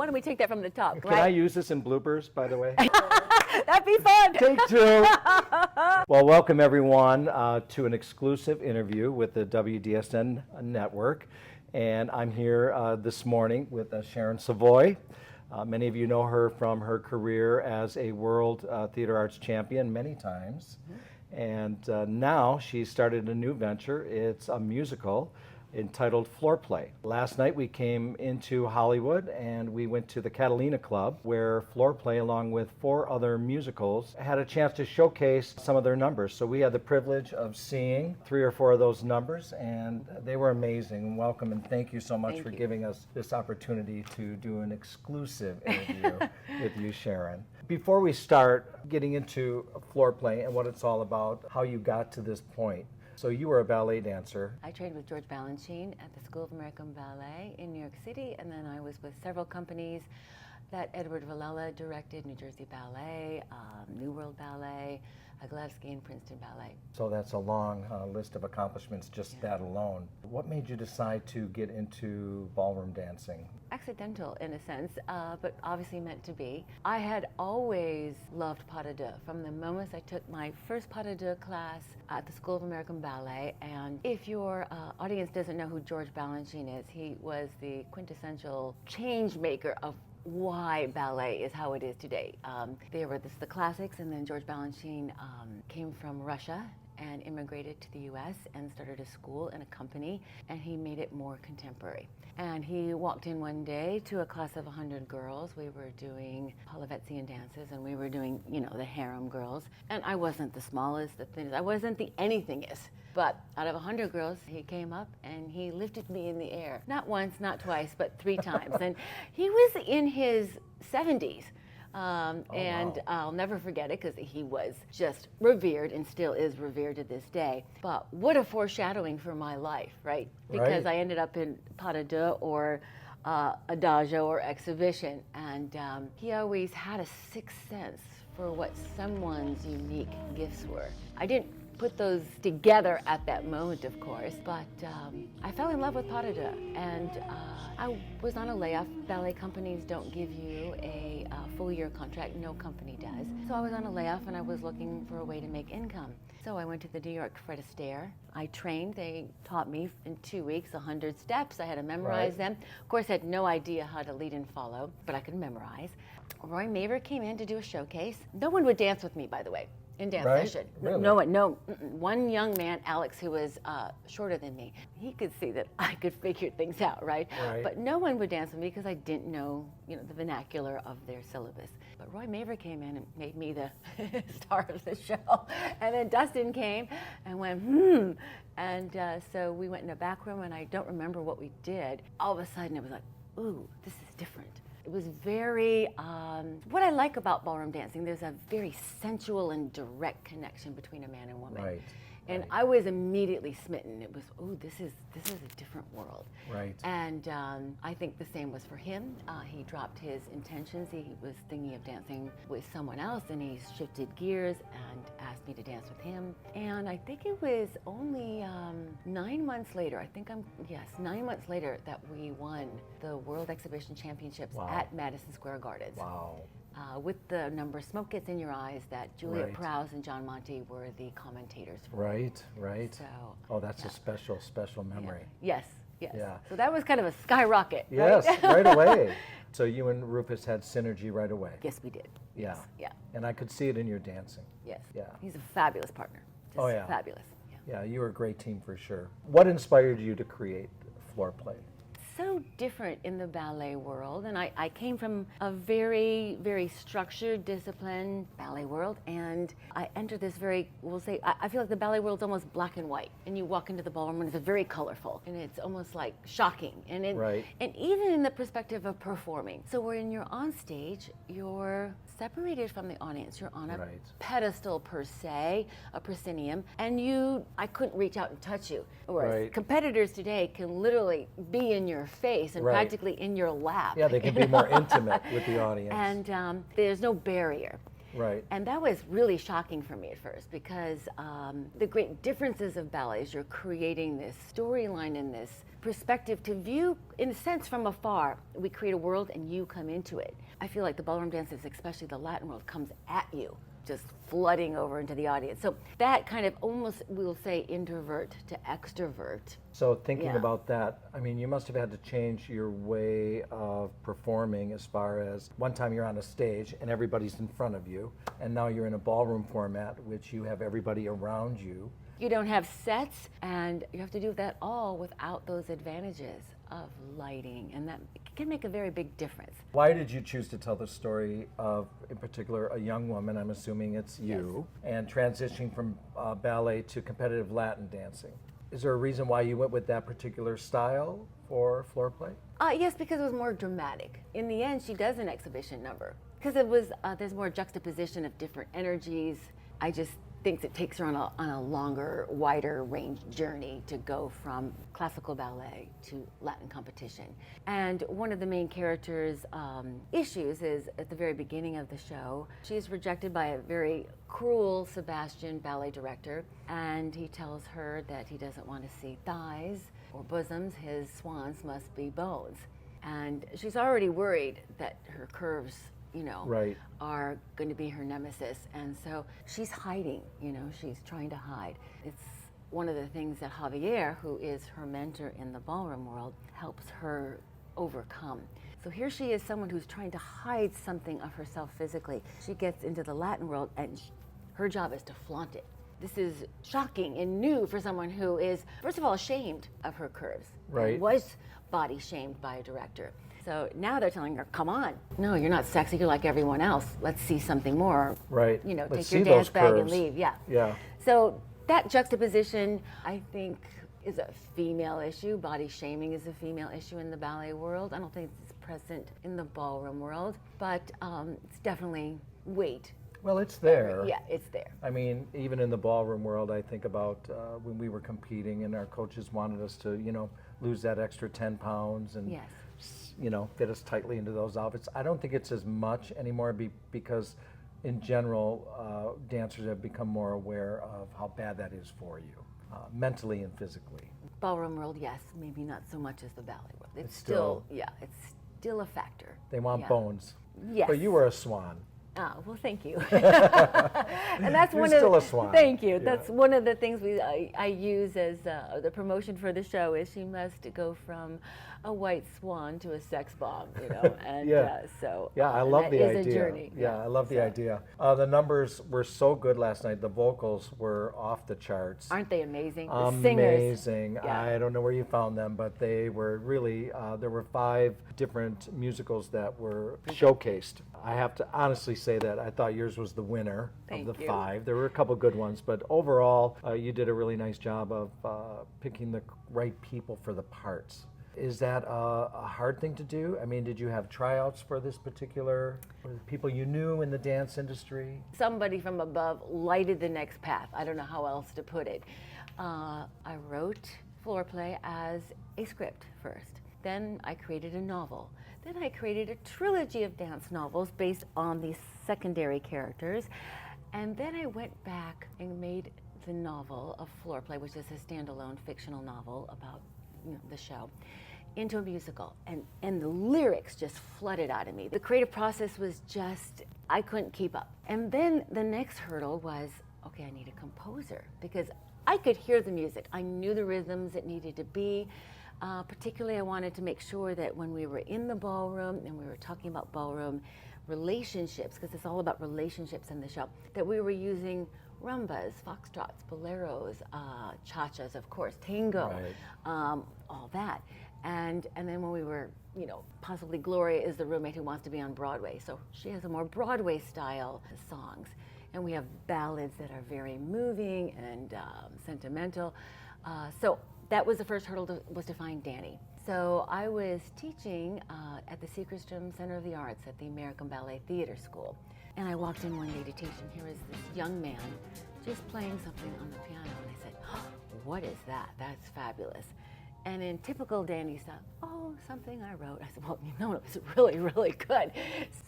Why don't we take that from the top, Can I use this in bloopers, by the way? That'd be fun. Take two. Well, welcome everyone to an exclusive interview with the WDSN network. And I'm here this morning with Sharon Savoy. Many of you know her from her career as a World Theater Arts Champion many times. And now she started a new venture. It's a musical entitled Floorplay. Last night we came into Hollywood and we went to the Catalina Club where Floorplay, along with 4 other musicals, had a chance to showcase some of their numbers. So we had the privilege of seeing 3 or 4 of those numbers, and they were amazing. Welcome, and thank you so much for giving us this opportunity to do an exclusive interview with you, Sharon. Before we start getting into Floorplay and what it's all about, how you got to this point. So you were a ballet dancer. I trained with George Balanchine at the School of American Ballet in New York City, and then I was with several companies that Edward Villella directed: New Jersey Ballet, New World Ballet, Aglevsky, and Princeton Ballet. So that's a long list of accomplishments, just that alone. What made you decide to get into ballroom dancing? Accidental in a sense, but obviously meant to be. I had always loved pas de deux from the moment I took my first pas de deux class at the School of American Ballet. And if your audience doesn't know who George Balanchine is, he was the quintessential change maker of why ballet is how it is today. There were the classics, and then George Balanchine came from Russia and immigrated to the US and started a school and a company, and he made it more contemporary. And he walked in one day to a class of 100 girls. We were doing Polovetzian dances, and we were doing, you know, the harem girls. And I wasn't the smallest, the thinnest, I wasn't the anythingest. But out of 100 girls, he came up and he lifted me in the air. Not once, not twice, but 3 times. And he was in his 70s. And wow. I'll never forget it because he was just revered and still is revered to this day. But what a foreshadowing for my life, right? Because I ended up in pas de deux or adagio or exhibition. And he always had a sixth sense for what someone's unique gifts were. I didn't put those together at that moment, of course, but I fell in love with pas de deux, and I was on a layoff. Ballet companies don't give you a full year contract, no company does. So I was on a layoff and I was looking for a way to make income. So I went to the New York Fred Astaire. I trained, they taught me in 2 weeks 100 steps. I had to memorize them. Of course, I had no idea how to lead and follow, but I could memorize. Roy Maver came in to do a showcase. No one would dance with me, by the way. In dance session. Really? No one, no. One young man, Alex, who was shorter than me, he could see that I could figure things out, right? But no one would dance with me because I didn't know, you know, the vernacular of their syllabus. But Roy Maver came in and made me the star of the show. And then Dustin came and went, And so we went in a back room, and I don't remember what we did. All of a sudden, it was like, ooh, this is different. It was very, what I like about ballroom dancing, there's a very sensual and direct connection between a man and woman. Right. And I was immediately smitten. It was, oh, this is a different world. Right. And I think the same was for him. He dropped his intentions. He was thinking of dancing with someone else, and he shifted gears and asked me to dance with him. And I think it was only 9 months later, 9 months later, that we won the World Exhibition Championships at Madison Square Gardens. Wow. With the number Smoke Gets in Your Eyes, that Juliet Prowse and John Monty were the commentators for. Right. So, that's a special memory. Yes. Yeah. So that was kind of a skyrocket. Yes, right away. So you and Rufus had synergy right away. Yes, we did. Yeah. Yeah. And I could see it in your dancing. Yes. Yeah. He's a fabulous partner. Just fabulous. Yeah, you were a great team for sure. What inspired you to create Floorplay? So different in the ballet world, and I came from a very, very structured, disciplined ballet world, and I entered this very, I feel like the ballet world's almost black and white, and you walk into the ballroom and it's very colorful, and it's almost like shocking, and and even in the perspective of performing. So when you're on stage, you're separated from the audience. You're on a pedestal per se, a proscenium, and I couldn't reach out and touch you. Whereas competitors today can literally be in your face and practically in your lap. Yeah, they can be more intimate with the audience. And there's no barrier. Right. And that was really shocking for me at first, because the great differences of ballet is you're creating this storyline and this perspective to view, in a sense, from afar. We create a world and you come into it. I feel like the ballroom dances, especially the Latin world, comes at you, just flooding over into the audience. So that kind of almost, we'll say, introvert to extrovert. So thinking Yeah. about that, I mean, you must have had to change your way of performing as far as one time you're on a stage and everybody's in front of you, and now you're in a ballroom format, which you have everybody around you. You don't have sets, and you have to do that all without those advantages of lighting, and that can make a very big difference. Why did you choose to tell the story of, in particular, a young woman, I'm assuming it's you, and transitioning from ballet to competitive Latin dancing? Is there a reason why you went with that particular style for Floorplay? Yes, because it was more dramatic. In the end, she does an exhibition number because it was there's more juxtaposition of different energies. I just think it takes her on a longer, wider range journey to go from classical ballet to Latin competition. And one of the main character's issues is at the very beginning of the show, she's rejected by a very cruel Sebastian ballet director, and he tells her that he doesn't want to see thighs or bosoms, his swans must be bones. And she's already worried that her curves, you know, Right. are going to be her nemesis. And so she's hiding, you know, she's trying to hide. It's one of the things that Javier, who is her mentor in the ballroom world, helps her overcome. So here she is, someone who's trying to hide something of herself physically. She gets into the Latin world and her job is to flaunt it. This is shocking and new for someone who is, first of all, ashamed of her curves. Right. And was body shamed by a director. So now they're telling her, come on, no, you're not sexy, you're like everyone else. Let's see something more. Right. You know, Let's take your see dance those bag and curves. leave. Yeah. Yeah. So that juxtaposition, I think, is a female issue. Body shaming is a female issue in the ballet world. I don't think it's present in the ballroom world, but it's definitely weight. Well, it's there. Yeah, it's there. I mean, even in the ballroom world, I think about when we were competing and our coaches wanted us to, you know, lose that extra 10 pounds and, Yes. you know, fit us tightly into those outfits. I don't think it's as much anymore because in general, dancers have become more aware of how bad that is for you, mentally and physically. Ballroom world, yes, maybe not so much as the ballet world. It's still- yeah, it's still a factor. They want Yeah. bones. Yes. But you were a swan. Ah, well, thank you. And that's You're one still of a swan. Thank you. Yeah. That's one of the things I use as the promotion for the show is she must go from a white swan to a sex bomb, you know. And Yeah. so Yeah, I love that the is idea. a journey. Yeah, I love the So, idea. The numbers were so good last night. The vocals were off the charts. Aren't they amazing? The singers. Amazing. Yeah. I don't know where you found them, but they were really, there were 5 different musicals that were showcased. I have to honestly say that I thought yours was the winner Thank of the you. 5. There were a couple good ones, but overall, you did a really nice job of picking the right people for the parts. Is that a hard thing to do? I mean, did you have tryouts for this particular, for the people you knew in the dance industry? Somebody from above lighted the next path. I don't know how else to put it. I wrote Floorplay as a script first. Then I created a novel. Then I created a trilogy of dance novels based on these secondary characters. And then I went back and made the novel of Floorplay, which is a standalone fictional novel about, you know, the show, into a musical. And the lyrics just flooded out of me. The creative process was just, I couldn't keep up. And then the next hurdle was, okay, I need a composer because I could hear the music. I knew the rhythms it needed to be. Particularly, I wanted to make sure that when we were in the ballroom and we were talking about ballroom relationships, because it's all about relationships in the show, that we were using rumbas, foxtrots, boleros, cha-chas, of course, tango, Right. all that. And then when we were, you know, possibly Gloria is the roommate who wants to be on Broadway, so she has a more Broadway style songs. And we have ballads that are very moving and sentimental. So that was the first hurdle was to find Danny. So I was teaching at the Seacrestrom Center of the Arts at the American Ballet Theater School. And I walked in one day to teach, and here was this young man just playing something on the piano. And I said, oh, what is that? That's fabulous. And in typical Danny style, oh, something I wrote. I said, well, you know, it was really, really good.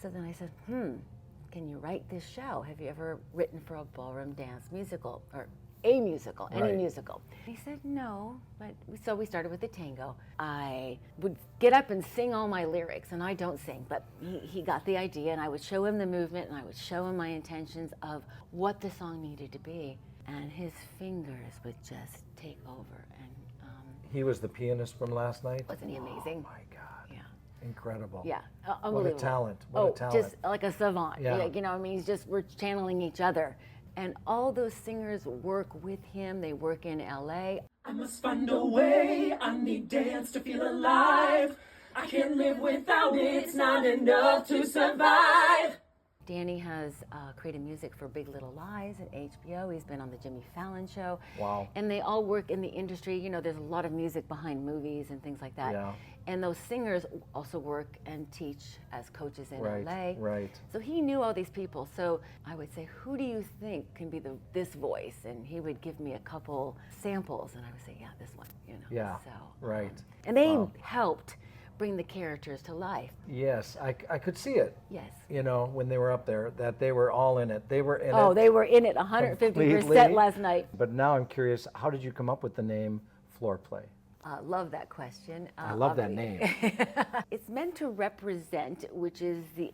So then I said, can you write this show? Have you ever written for a ballroom dance musical or a musical, any Right. musical. He said no, but so we started with the tango. I would get up and sing all my lyrics, and I don't sing, but he got the idea, and I would show him the movement, and I would show him my intentions of what the song needed to be, and his fingers would just take over. And He was the pianist from last night? wasn't he amazing? Oh my God. Yeah. Incredible. Yeah, What a unbelievable. talent. What a talent. Just like a savant. Yeah. You know, I mean, we're channeling each other. And all those singers work with him. They work in LA. I must find a way, I need dance to feel alive. I can't live without it, it's not enough to survive. Danny has created music for Big Little Lies and HBO. He's been on the Jimmy Fallon show. Wow. And they all work in the industry. You know, there's a lot of music behind movies and things like that. Yeah. And those singers also work and teach as coaches in Right, LA. right. So he knew all these people. So I would say, who do you think can be this voice? And he would give me a couple samples, and I would say, yeah, this one. You know. Yeah, So, right. And they Wow. helped bring the characters to life. Yes, I could see it. Yes. You know, when they were up there, that they were all in it. They were in it. Oh, they were in it 150% completely. last night. But now I'm curious, how did you come up with the name Floorplay? Love that question. I love that name. It's meant to represent, which is the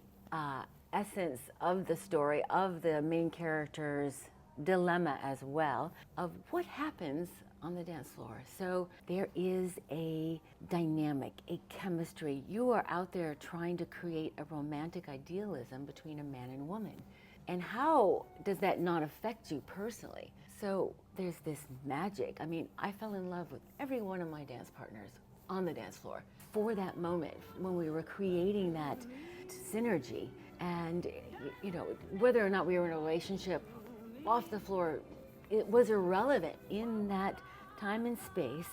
essence of the story, of the main character's dilemma as well, of what happens on the dance floor. So there is a dynamic, a chemistry. You are out there trying to create a romantic idealism between a man and woman. And how does that not affect you personally? So there's this magic. I mean, I fell in love with every one of my dance partners on the dance floor for that moment when we were creating that synergy. And, you know, whether or not we were in a relationship off the floor, it was irrelevant in that time and space.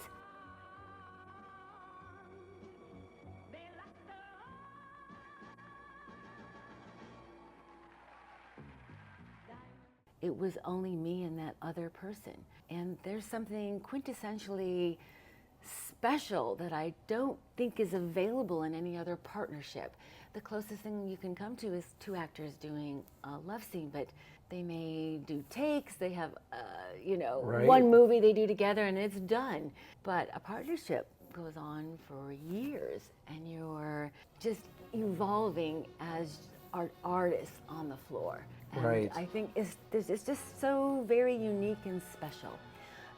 It was only me and that other person. And there's something quintessentially special that I don't think is available in any other partnership. The closest thing you can come to is two actors doing a love scene, but they may do takes, they have, Right. one movie they do together and it's done. But a partnership goes on for years and you're just evolving as artists on the floor. And Right. I think it's just so very unique and special.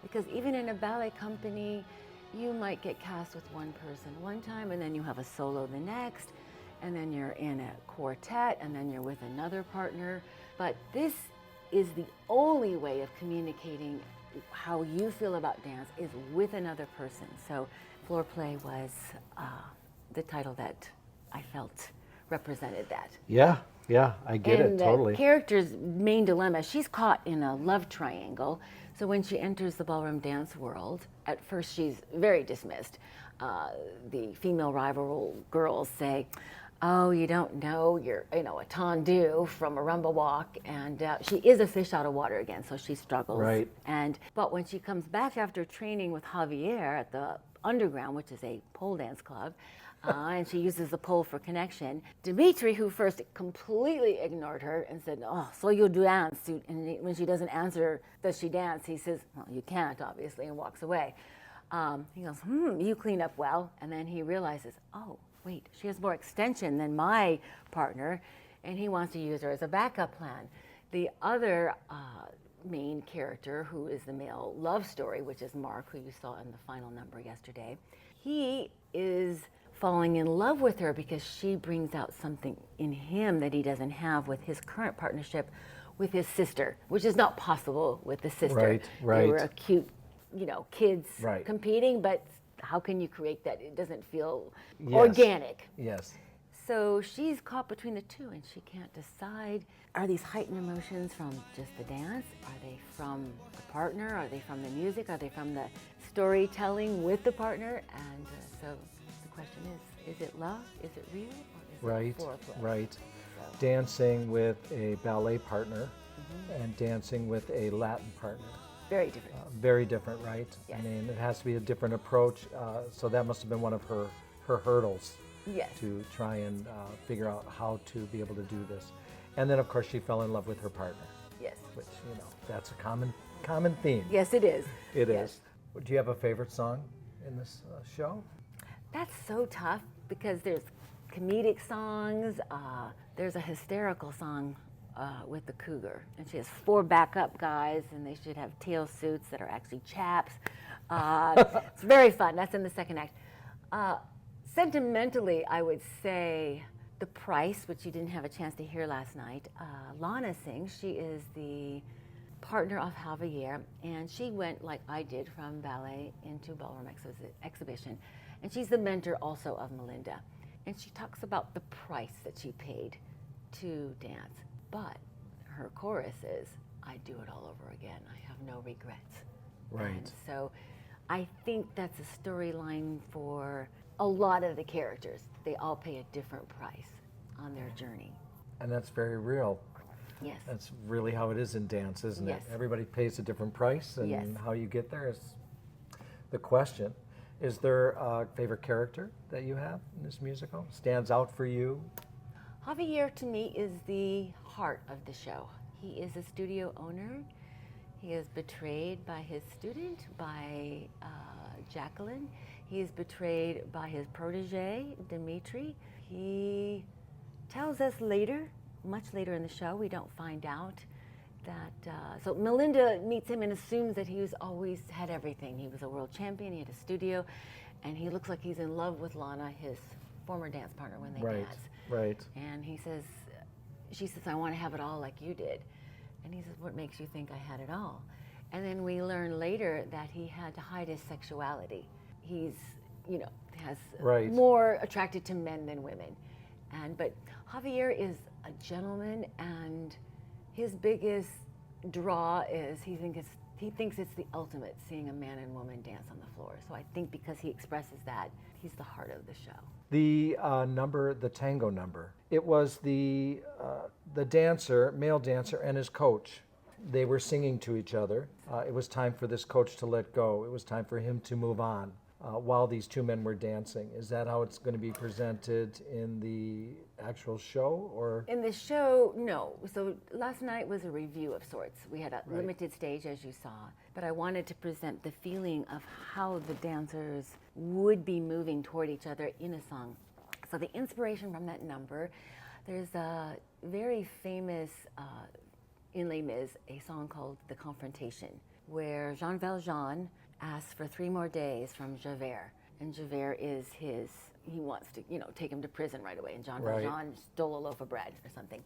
Because even in a ballet company, you might get cast with one person one time and then you have a solo the next, and then you're in a quartet, and then you're with another partner. But this is the only way of communicating how you feel about dance is with another person. So Floorplay was the title that I felt represented that. Yeah, I get And it totally. the character's main dilemma, she's caught in a love triangle. So when she enters the ballroom dance world, at first she's very dismissed. The female rival girls say, oh, you don't know, you're a tendu from a rumba walk, and she is a fish out of water again, so she struggles. Right. But when she comes back after training with Javier at the Underground, which is a pole dance club, and she uses the pole for connection, Dimitri, who first completely ignored her and said, oh, so you dance, and when she doesn't answer, does she dance? He says, well, you can't, obviously, and walks away. He goes, you clean up well, and then he realizes, oh, wait, she has more extension than my partner, and he wants to use her as a backup plan. The other main character, who is the male love story, which is Mark, who you saw in the final number yesterday, he is falling in love with her because she brings out something in him that he doesn't have with his current partnership with his sister, which is not possible with the sister. Right. They were a cute, kids Right. competing, but how can you create that? It doesn't feel Yes. organic. Yes. So she's caught between the two and she can't decide. Are these heightened emotions from just the dance? Are they from the partner? Are they from the music? Are they from the storytelling with the partner? And so the question is it love? Is it real? Or is it foreplay? Right. So, Dancing with a ballet partner and dancing with a Latin partner. very different. Very different, right? Yes. I mean, it has to be a different approach. So that must have been one of her hurdles Yes. to try and figure out how to be able to do this. And then, of course, she fell in love with her partner, Yes. which, that's a common common theme. Yes, it is. It Yes. is. Do you have a favorite song in this show? That's so tough because there's comedic songs. There's a hysterical song with the cougar, and she has 4 backup guys, and they should have tail suits that are actually chaps. It's very fun. That's in the second act. Sentimentally, I would say The Price, which you didn't have a chance to hear last night. Lana sings. She is the partner of Javier, and she went like I did from ballet into ballroom exhibition, and she's the mentor also of Melinda, and she talks about the price that she paid to dance, but her chorus is, I do it all over again, I have no regrets. Right. And so I think that's a storyline for a lot of the characters. They all pay a different price on their journey. And that's very real. Yes. That's really how it is in dance, isn't Yes. it? Everybody pays a different price, and Yes. how you get there is the question. Is there a favorite character that you have in this musical? Stands out for you? Javier, to me, is the heart of the show. He is a studio owner. He is betrayed by his student, by Jacqueline. He is betrayed by his protege, Dimitri. He tells us later, much later in the show, we don't find out that, so Melinda meets him and assumes that he was always had everything. He was a world champion, he had a studio, and he looks like he's in love with Lana, his former dance partner when they Right, dance. right. And he says, she says, I want to have it all like you did. And he says, what makes you think I had it all? And then we learn later that he had to hide his sexuality. He's, has Right. more attracted to men than women. But Javier is a gentleman, and his biggest draw is he thinks it's the ultimate, seeing a man and woman dance on the floor. So I think because he expresses that, he's the heart of the show. The number, the tango number, it was the dancer, male dancer, and his coach. They were singing to each other. It was time for this coach to let go. It was time for him to move on while these two men were dancing. Is that how it's going to be presented in the actual show, or? In the show, no. So last night was a review of sorts. We had a Right. limited stage, as you saw, but I wanted to present the feeling of how the dancers would be moving toward each other in a song. So the inspiration from that number, there's a very famous, in Les Mis, a song called The Confrontation, where Jean Valjean asks for 3 more days from Javert. And Javert is he wants to, take him to prison right away. And Jean Right. Valjean stole a loaf of bread or something.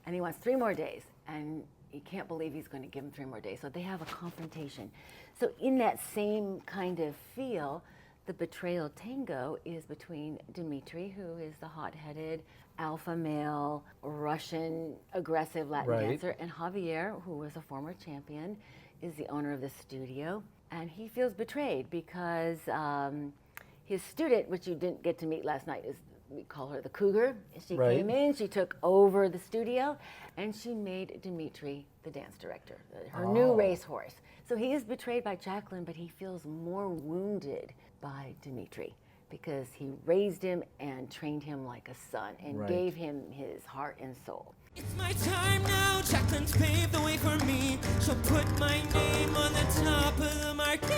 And he wants 3 more days. And he can't believe he's going to give him 3 more days. So they have a confrontation. So in that same kind of feel, the betrayal tango is between Dimitri, who is the hot-headed, alpha male, Russian, aggressive Latin Right. dancer, and Javier, who was a former champion, is the owner of the studio. And he feels betrayed because his student, which you didn't get to meet last night, we call her the Cougar. She Right. came in, she took over the studio, and she made Dimitri the dance director, her new racehorse. So he is betrayed by Jacqueline, but he feels more wounded by Dimitri because he raised him and trained him like a son and Right. gave him his heart and soul. It's my time now, Jacqueline's paved the way for me. She'll put my name on the top of the marquee.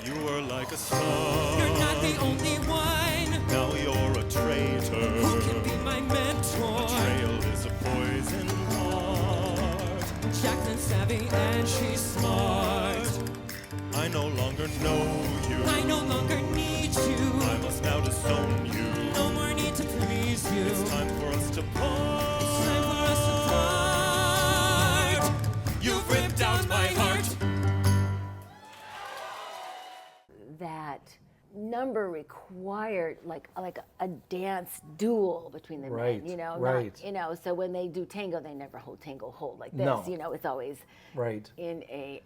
You were like a star. You're not the only one Now you're a traitor. who can be my mentor. Betrayal is a poison heart. Jacqueline's savvy and she's smart. I no longer know you. I no longer need you. I must now disown you. No more need to please you. It's time for us to part. It's time for us to part. You've ripped out my heart. That number required like a dance duel between the Right, men, right. not, so when they do tango, they never hold tango hold like this, No. It's always Right. in a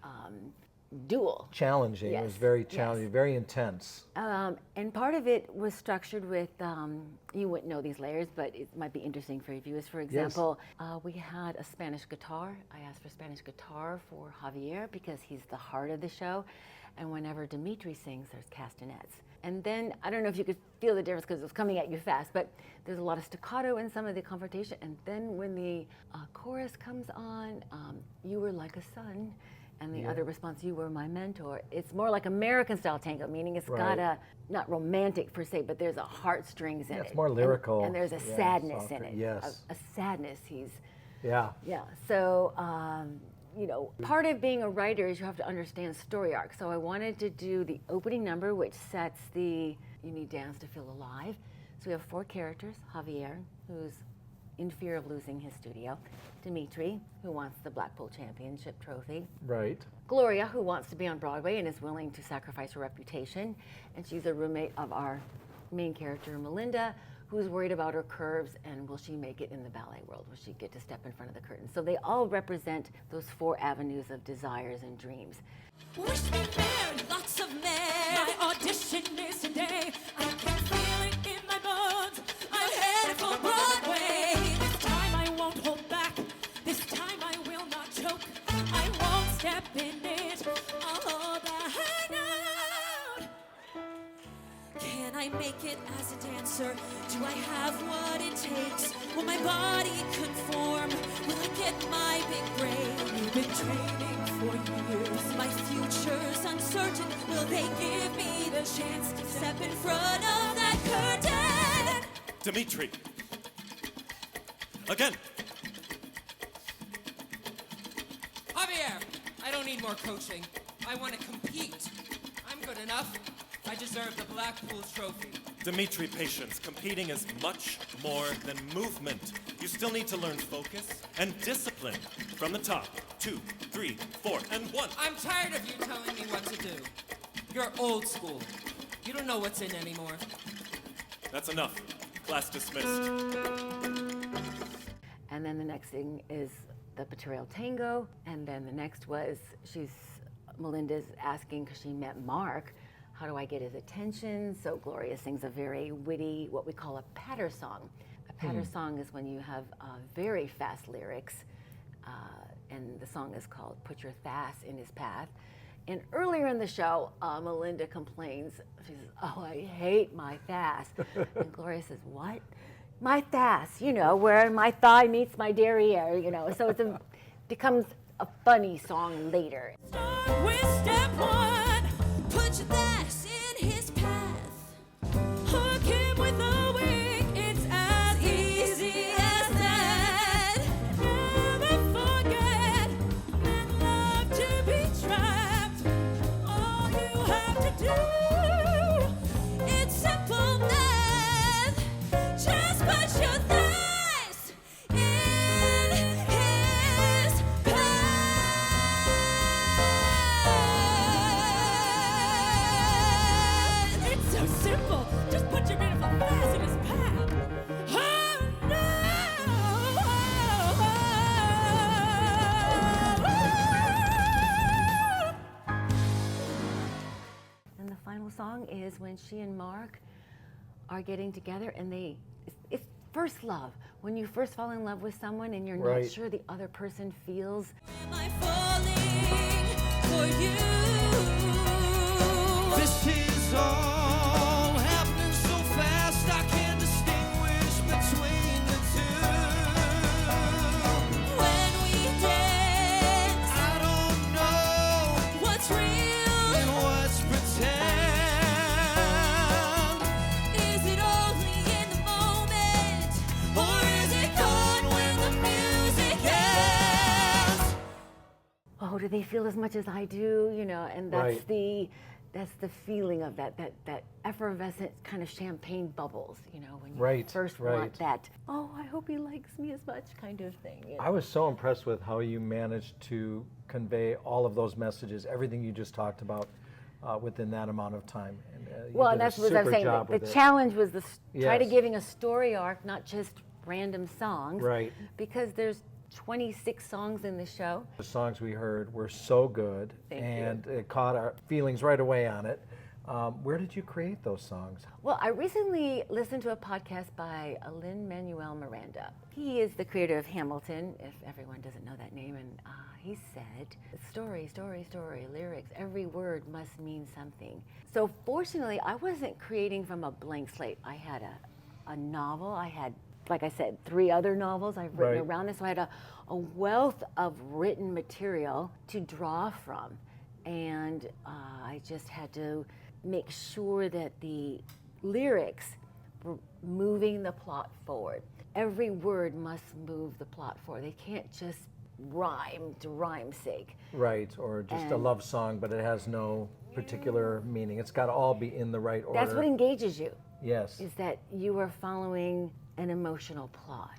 duel. Challenging. It was Yes, very yes. challenging, very intense. And part of it was structured with, you wouldn't know these layers, but it might be interesting for your viewers. For example, we had a Spanish guitar. I asked for Spanish guitar for Javier because he's the heart of the show. And whenever Dimitri sings, there's castanets. And then, I don't know if you could feel the difference because it was coming at you fast, but there's a lot of staccato in some of the confrontation. And then when the chorus comes on, you were like a son, and the other response, you were my mentor. It's more like American style tango, meaning it's got a, not romantic per se, but there's a heartstrings in it. It's more lyrical. And there's a sadness softer. in it. Yes. A sadness. Yeah. Yeah. So, you know, part of being a writer is you have to understand story arc. So I wanted to do the opening number, which sets the you need dance to feel alive. So we have 4 characters: Javier, who's in fear of losing his studio; Dimitri, who wants the Blackpool Championship trophy; Right. Gloria, who wants to be on Broadway and is willing to sacrifice her reputation, and she's a roommate of our main character, Melinda, who's worried about her curves and will she make it in the ballet world? Will she get to step in front of the curtain? So they all represent those 4 avenues of desires and dreams. Wish me married, lots of men. My audition is today. I can feel it in my bones. I'm headed for Broadway. This time I won't hold back. This time I will not choke. I won't step in it. I'll hold the high note. Can I make it as a dancer? Do I have what it takes? Will my body conform? Will I get my big break? We've been training for years. My future's uncertain. Will they give me the chance to step in front of that curtain? Dimitri. Again. Javier, I don't need more coaching. I want to compete. I'm good enough. I deserve the Blackpool trophy. Dimitri, patience. Competing is much more than movement. You still need to learn focus and discipline. From the top, 2, 3, 4, and 1. I'm tired of you telling me what to do. You're old school. You don't know what's in anymore. That's enough. Class dismissed. And then the next thing is the betrayal tango. And then the next was Melinda's asking, because she met Mark, how do I get his attention? So Gloria sings a very witty, what we call a patter song. A patter song is when you have very fast lyrics, and the song is called Put Your Thas in His Path. And earlier in the show, Melinda complains, she says, oh, I hate my thas. And Gloria says, what? My thas, you know, where my thigh meets my derriere, you know. So it becomes a funny song later. Start with step 1. Put your thas in his path. Hook him with a wink. It's as easy as that. Never forget, men love to be trapped. All you have to do, it's simple math. Just put your thas in his path. It's so simple. Just put your beautiful thas in his path. Oh no! And the final song is when she and Mark are getting together, and it's first love. When you first fall in love with someone and you're Right. not sure the other person feels. Am I falling for you? This is all happening so fast I can't distinguish between the two. When we dance, I don't know what's real? and what's pretend. Is it only in the moment, or is it gone when the music ends? Oh, do they feel as much as I do? You know, and that's Right. that's the feeling of that effervescent kind of champagne bubbles, you know, when you Right, first right. want that, oh, I hope he likes me as much kind of thing. You know? I was so impressed with how you managed to convey all of those messages, everything you just talked about, within that amount of time. And, you Well, did that's a what I'm super saying. job The with it. challenge was try to Yes. giving a story arc, not just random songs. Right. Because there's 26 songs in the show. The songs we heard were so good, Thank you. and it caught our feelings right away on it. Where did you create those songs? Well, I recently listened to a podcast by Lin-Manuel Miranda. stand-up. He is the creator of Hamilton, if everyone doesn't know that name, and he said, story, story, story, lyrics, every word must mean something. So fortunately, I wasn't creating from a blank slate. I had a novel, I had, like I said, 3 other novels I've written Right. around this, so I had a wealth of written material to draw from. And I just had to make sure that the lyrics were moving the plot forward. Every word must move the plot forward. They can't just rhyme to rhyme's sake. Right, or just a And- love song, but it has no particular meaning. It's got to all be in the right order. That's what engages you, Yes. is that you are following an emotional plot.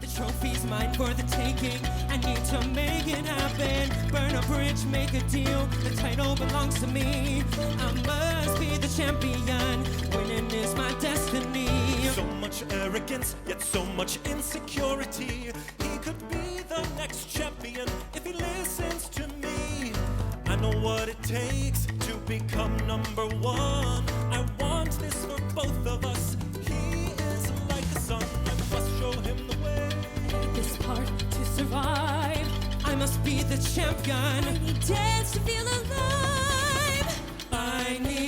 The trophy's mine for the taking. I need to make it happen. Burn a bridge, make a deal. The title belongs to me. I must be the champion. Winning is my destiny. So much arrogance, yet so much insecurity. He could be the next champion if he listens to me. I know what it takes to become number one. I want this for both of us. He is like the sun. I must show him the way. This part to survive. I must be the champion. I need dance to feel alive. I need